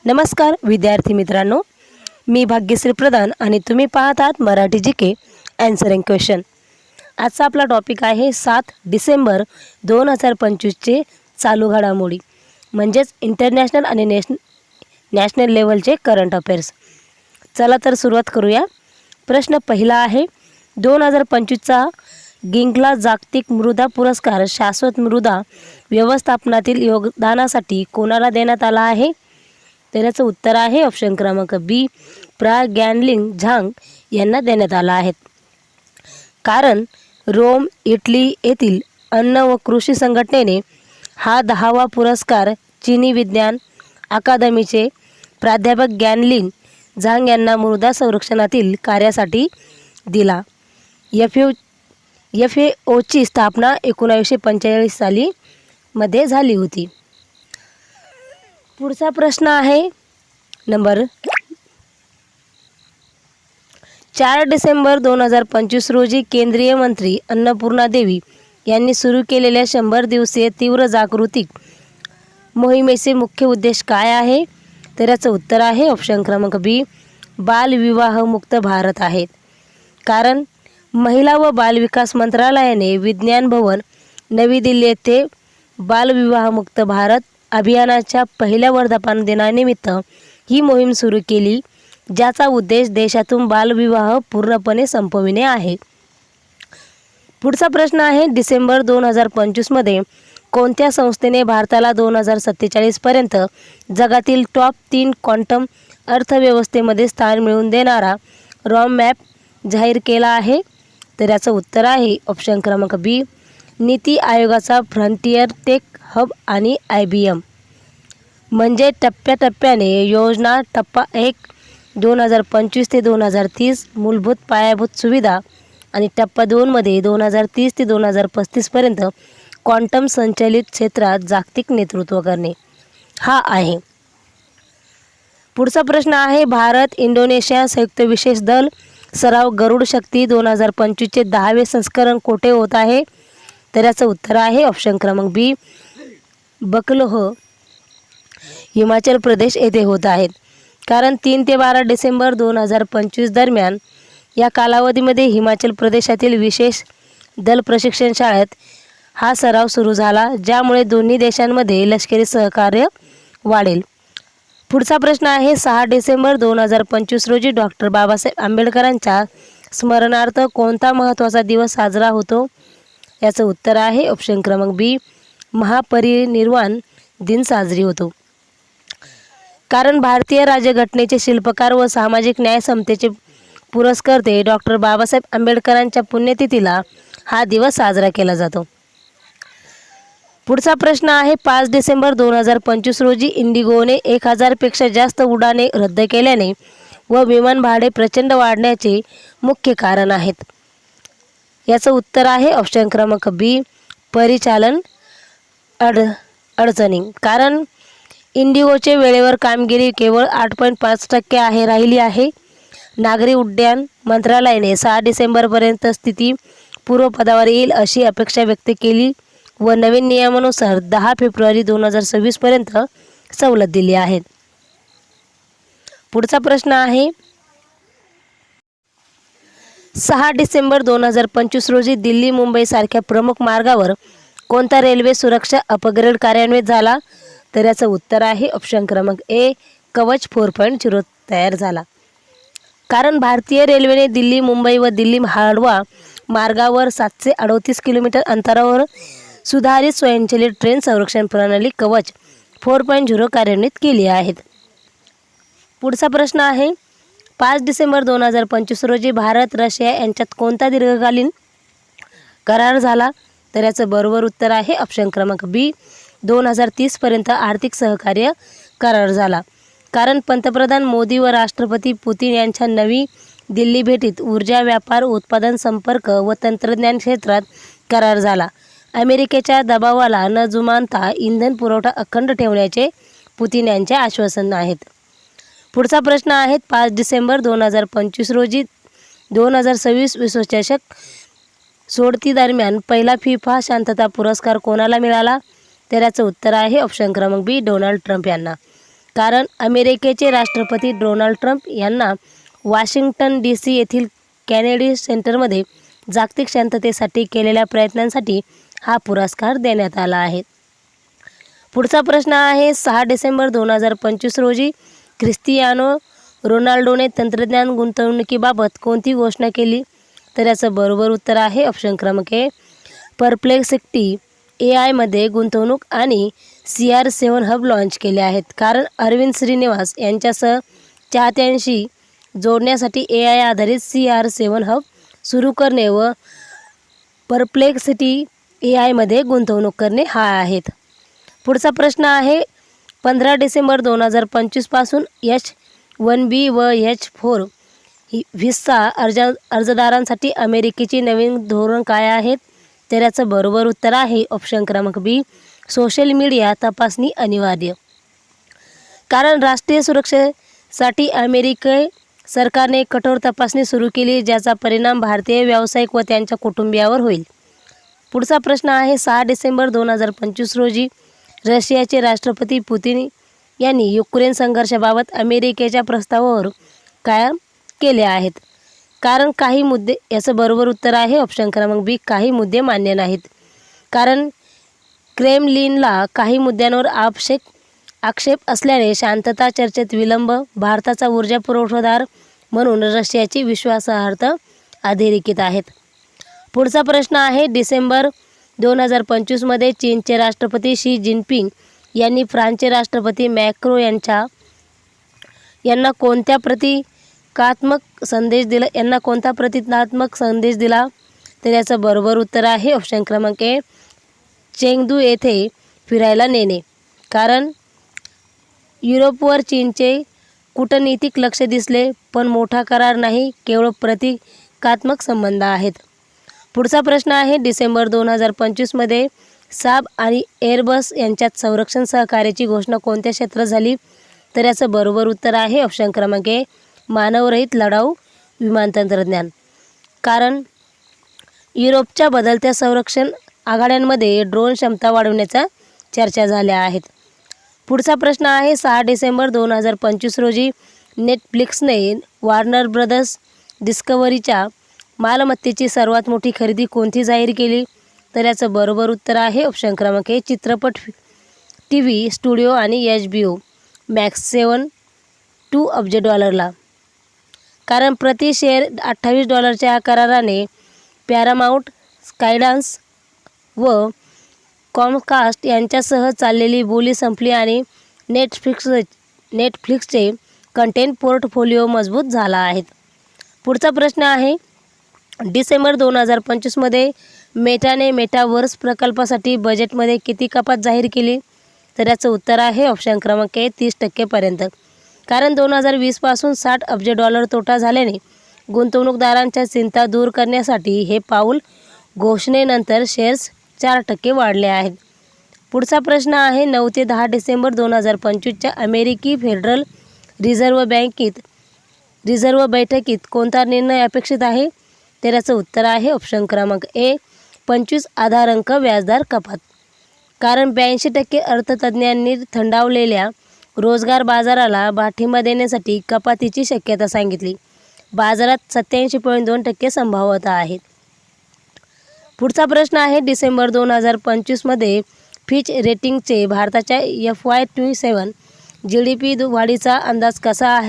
नमस्कार विद्यार्थी मित्रांनो, मी भाग्यश्री प्रधान आणि तुम्ही पाहत आहात मराठी जीके आन्सरिंग क्वेश्चन। आजचा आपला टॉपिक आहे 7 डिसेंबर 2025चे चालू घडामोडी म्हणजेच इंटरनॅशनल आणि नॅशनल लेवलचे करंट अफेअर्स। चला तर सुरुवात करूया। प्रश्न पहिला आहे, 2025चा गिंकला जागतिक मृदा पुरस्कार शाश्वत मृदा व्यवस्थापनातील योगदानासाठी कोणाला देण्यात आला आहे? तर याचं उत्तर आहे ऑप्शन क्रमांक बी, प्रा गॅनलिंग झांग यांना देण्यात आला आहे। कारण रोम इटली येथील अन्न व कृषी संघटनेने हा 10वा पुरस्कार चीनी विज्ञान अकादमीचे प्राध्यापक गॅनलिंग झांग यांना मृदा संरक्षणातील कार्यासाठी दिला। FAOची स्थापना 1945 साली मध्ये झाली होती। पुढचा प्रश्न आहे नंबर 4 डिसेंबर 2025 रोजी केंद्रीय मंत्री अन्नपूर्णा देवी यांनी सुरू केलेल्या 100 दिवसीय तीव्र जागृती मोहिमेचे मुख्य उद्देश काय आहे? तर याचं उत्तर आहे ऑप्शन क्रमांक बी, बालविवाह मुक्त भारत आहेत। कारण महिला व बालविकास मंत्रालयाने विज्ञान भवन नवी दिल्ली येथे बालविवाह मुक्त भारत अभियानाच्या पहिल्या वर्धापन दिनानिमित्त ही मोहीम सुरू केली, ज्याचा उद्देश देशातून बालविवाह पूर्णपणे संपविणे आहे। पुढचा प्रश्न आहे, डिसेंबर 2025 मध्ये कोणत्या संस्थेने भारताला 2047 पर्यंत जगातील टॉप 3 क्वांटम अर्थव्यवस्थेमध्ये स्थान मिळवून देणारा रॉडमॅप जाहीर केला आहे? तर याचं उत्तर आहे ऑप्शन क्रमांक बी, नीती आयोगाचा फ्रंटियर टेक हब आणि IBM। म्हणजे टप्प्याटप्प्याने योजना टप्पा 1 2025 ते 2030 मूलभूत पायाभूत सुविधा आणि टप्पा 2 मध्ये 2030 ते 2035 पर्यंत क्वांटम संचलित क्षेत्रात जागतिक नेतृत्व करणे हा आहे। पुढचा प्रश्न आहे, भारत इंडोनेशिया संयुक्त विशेष दल सराव गरुड शक्ती 2025 चे 10वे संस्करण कोठे होत आहे? तर याचं उत्तर आहे ऑप्शन क्रमांक बी, बकलोह हिमाचल प्रदेश येथे होत आहेत। कारण 3 ते 12 डिसेंबर 2025 दरम्यान या कालावधीमध्ये हिमाचल प्रदेशातील विशेष दल प्रशिक्षण शाळेत हा सराव सुरू झाला, ज्यामुळे दोन्ही देशांमध्ये लष्करी सहकार्य वाढेल। पुढचा प्रश्न आहे, 6 डिसेंबर 2025 रोजी डॉक्टर बाबासाहेब आंबेडकरांच्या स्मरणार्थ कोणता महत्त्वाचा दिवस साजरा होतो? याचं उत्तर आहे ऑप्शन क्रमांक बी, महापरिनिर्वाण दिन साजरी होतो। कारण भारतीय राज्यघटनेचे शिल्पकार व सामाजिक न्याय समतेचे पुरस्कर्ते डॉक्टर बाबासाहेब आंबेडकरांच्या पुण्यतिथीला हा दिवस साजरा केला जातो। पुढचा प्रश्न आहे, 5 डिसेंबर 2025 रोजी इंडिगोने 1000 पेक्षा जास्त उड्डाणे रद्द केल्याने व विमान भाडे प्रचंड वाढण्याचे मुख्य कारण आहेत? याचं उत्तर आहे ऑप्शन क्रमांक बी, परिचालन अडचणी। कारण इंडिगोचे वेळेवर कामगिरी केवळ 8.5% राहिली आहे। नागरी उड्डाण मंत्रालयाने 6 डिसेंबरपर्यंत स्थिती पूर्वपदावर येईल अशी अपेक्षा व्यक्त केली व नवीन नियमानुसार 10 फेब्रुवारी 2026 पर्यंत सवलत दिली आहे। पुढचा प्रश्न आहे, 6 डिसेंबर 2025 रोजी दिल्ली मुंबई सारख्या प्रमुख मार्गावर कोणता रेल्वे सुरक्षा अपग्रेड कार्यान्वित झाला? तर याचं उत्तर आहे ऑप्शन क्रमांक ए, कवच 4.0 तयार झाला। कारण भारतीय रेल्वेने दिल्ली मुंबई व दिल्ली हावडा मार्गावर 738 किलोमीटर अंतरावर सुधारित स्वयंचलित ट्रेन संरक्षण प्रणाली कवच 4.0 कार्यान्वित केली आहेत। पुढचा प्रश्न आहे, 5 डिसेंबर 2025 रोजी भारत रशिया यांच्यात कोणता दीर्घकालीन करार झाला? तर याचं बरोबर उत्तर आहे ऑप्शन क्रमांक बी, 2030 पर्यंत आर्थिक सहकार्य करार झाला। कारण पंतप्रधान मोदी व राष्ट्रपती पुतिन यांच्या नवी दिल्ली भेटीत ऊर्जा, व्यापार, उत्पादन, संपर्क व तंत्रज्ञान क्षेत्रात करार झाला। अमेरिकेच्या दबावाला न जुमानता इंधन पुरवठा अखंड ठेवण्याचे पुतिन यांचे आश्वासन आहेत। पुढचा प्रश्न आहे, 5 डिसेंबर 2025 रोजी 2026 विश्वचषक सोडती दरम्यान पहिला फिफा शांतता पुरस्कार कोणाला मिळाला? तर याचं उत्तर आहे ऑप्शन क्रमांक बी, डोनाल्ड ट्रम्प यांना। कारण अमेरिकेचे राष्ट्रपती डोनाल्ड ट्रम्प यांना वॉशिंग्टन DC येथील केनेडी सेंटरमध्ये जागतिक शांततेसाठी केलेल्या प्रयत्नांसाठी हा पुरस्कार देण्यात आला आहे. पुढचा प्रश्न आहे 6 डिसेंबर 2025 रोजी क्रिस्टियानो रोनाल्डोने तंत्रज्ञान गुंतवणुकीबाबत कोणती घोषणा केली? तर याचं बरोबर उत्तर आहे ऑप्शन क्रमांक ए, परप्लेक्सिटी AI मध्ये गुंतवणूक आणि CR7 हब लॉन्च केले आहेत. कारण अरविंद श्रीनिवास यांच्यासह चाहत्यांशी जोडण्यासाठी AI आधारित CR7 हब सुरू करणे व परप्लेक्सिटी AI मध्ये गुंतवणूक करणे हा आहेत. पुढचा प्रश्न आहे 15 डिसेंबर 2025 पासून H-1B व H-4 व्हिसा अर्जदारांसाठी अमेरिकेची नवीन धोरण काय आहेत? तर याचं बरोबर उत्तर आहे ऑप्शन क्रमांक बी, सोशल मीडिया तपासणी अनिवार्य. कारण राष्ट्रीय सुरक्षेसाठी अमेरिकी सरकारने कठोर तपासणी सुरू केली, ज्याचा परिणाम भारतीय व्यावसायिक व त्यांच्या कुटुंबियावर होईल. पुढचा प्रश्न आहे 6 डिसेंबर 2025 रोजी रशियाचे राष्ट्रपती पुतिन यांनी युक्रेन संघर्षाबाबत अमेरिकेच्या प्रस्तावावर काय केले आहेत? कारण काही मुद्दे, याचं बरोबर उत्तर आहे ऑप्शन क्रमांक बी, काही मुद्दे मान्य नाहीत. कारण क्रेमलिनला काही मुद्द्यांवर आक्षेप असल्याने शांतता चर्चेत विलंब, भारताचा ऊर्जा पुरवठादार म्हणून रशियाची विश्वासार्हता अधोरेखित आहेत. पुढचा प्रश्न आहे डिसेंबर 2025 मध्ये चीनचे राष्ट्रपती शी जिनपिंग यांनी फ्रान्सचे राष्ट्रपती मॅक्रो यांना कोणता प्रतिकात्मक संदेश दिला? तर याचं बरोबर उत्तर आहे ऑप्शन क्रमांक ए, चेंगदू येथे फिरायला नेणे. कारण युरोपवर चीनचे कूटनीतिक लक्ष दिसले, पण मोठा करार नाही, केवळ प्रतिकात्मक संबंध आहेत. पुढचा प्रश्न आहे डिसेंबर 2025 मध्ये साब आणि एअरबस यांच्यात संरक्षण सहकार्याची घोषणा कोणत्या क्षेत्रात झाली? तर याचं बरोबर उत्तर आहे ऑप्शन क्रमांक ए, मानवरहित लढाऊ विमान तंत्रज्ञान. कारण युरोपच्या बदलत्या संरक्षण आघाड्यांमध्ये ड्रोन क्षमता वाढवण्याच्या चर्चा झाल्या आहेत. पुढचा प्रश्न आहे 6 डिसेंबर 2025 रोजी नेटफ्लिक्सने वॉर्नर ब्रदर्स डिस्कव्हरीच्या मालमत्तेची सर्वात मोठी खरेदी कोणती जाहीर केली? तर याचं बरोबर उत्तर आहे ऑप्शन क्रमांक ए, चित्रपट, TV स्टुडिओ आणि HBO मॅक्स $72 अब्ज. कारण प्रति शेअर $28 कराराने पॅरामाउंट, स्कायडान्स व कॉमकास्ट यांच्यासह चाललेली बोली संपली आणि नेटफ्लिक्सचे कंटेंट पोर्टफोलिओ मजबूत झाला आहे. पुढचा प्रश्न आहे डिसेंबर 2025 मध्ये मेटाने मेटावर्स प्रकल्पासाठी बजेटमध्ये किती कपात जाहीर केली? तर याचं उत्तर आहे ऑप्शन क्रमांक ए, 30% पर्यंत. कारण 2020 पासून $60 अब्ज तोटा झाल्याने गुंतवणूकदारांच्या चिंता दूर करण्यासाठी हे पाऊल घोषणेनंतर शेअर्स 4% वाढले आहेत. पुढचा प्रश्न आहे 9 ते 10 डिसेंबर 2025च्या अमेरिकी फेडरल रिझर्व्ह बैठकीत कोणता निर्णय अपेक्षित आहे? तर याचं उत्तर आहे ऑप्शन क्रमांक ए, 25 आधारांक व्याजदर कपात. कारण 82% अर्थतज्ज्ञांनी थंडावलेल्या रोजगार बाजाराला पाठिंबा देण्यासाठी कपातीची शक्यता सांगितली. बाजारात 87.2% संभाव्यता आहे. पुढचा प्रश्न आहे डिसेंबर 2025 मध्ये फिच रेटिंगचे भारताच्या FY27 GDP वाढीचा अंदाज कसा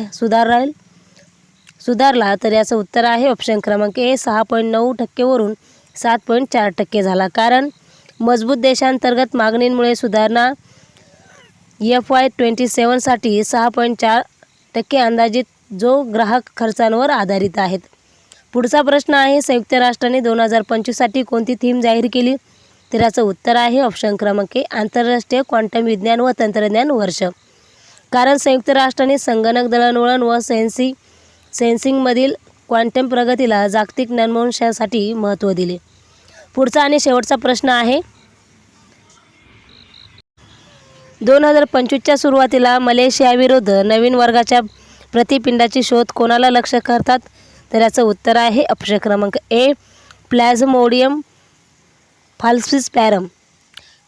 सुधारला? तर याचं उत्तर आहे ऑप्शन क्रमांक ए, 6.9% वरून 7.4% झाला. कारण मजबूत देशांतर्गत मागणीमुळे सुधारणा FY27 साठी 6.4% अंदाजित, जो ग्राहक खर्चांवर आधारित आहेत. पुढचा प्रश्न आहे संयुक्त राष्ट्रांनी 2025 साठी कोणती थीम जाहीर केली? तर याचं उत्तर आहे ऑप्शन क्रमांक ए, आंतरराष्ट्रीय क्वांटम विज्ञान व तंत्रज्ञान वर्ष. कारण संयुक्त राष्ट्रांनी संगणक दळणवळण व सेन्सिंगमधील क्वांटम प्रगतीला जागतिक नवोन्मेषासाठी महत्त्व दिले. पुढचा आणि शेवटचा प्रश्न आहे 2025च्या सुरुवातीला मलेशियाविरुद्ध नवीन वर्गाच्या प्रतिपिंडाची शोध कोणाला लक्ष्य करतात? तर याचं उत्तर आहे ऑप्शन क्रमांक ए, प्लॅझ्मोडियम फाल्सिपारम.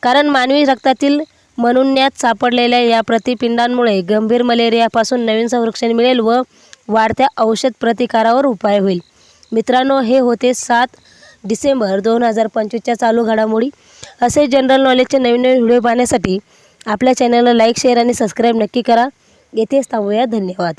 कारण मानवी रक्तातील मनुण्यात सापडलेल्या या प्रतिपिंडांमुळे गंभीर मलेरियापासून नवीन संरक्षण मिळेल व वाढत्या औषध प्रतिकारावर उपाय होईल. मित्रांनो, हे होते 7 डिसेंबर 2025च्या चालू घडामोडी. असे जनरल नॉलेजचे नवीन व्हिडिओ पाहण्यासाठी आपल्या चॅनलला लाईक, शेअर आणि सबस्क्राईब नक्की करा. येथेच थांबूया. धन्यवाद.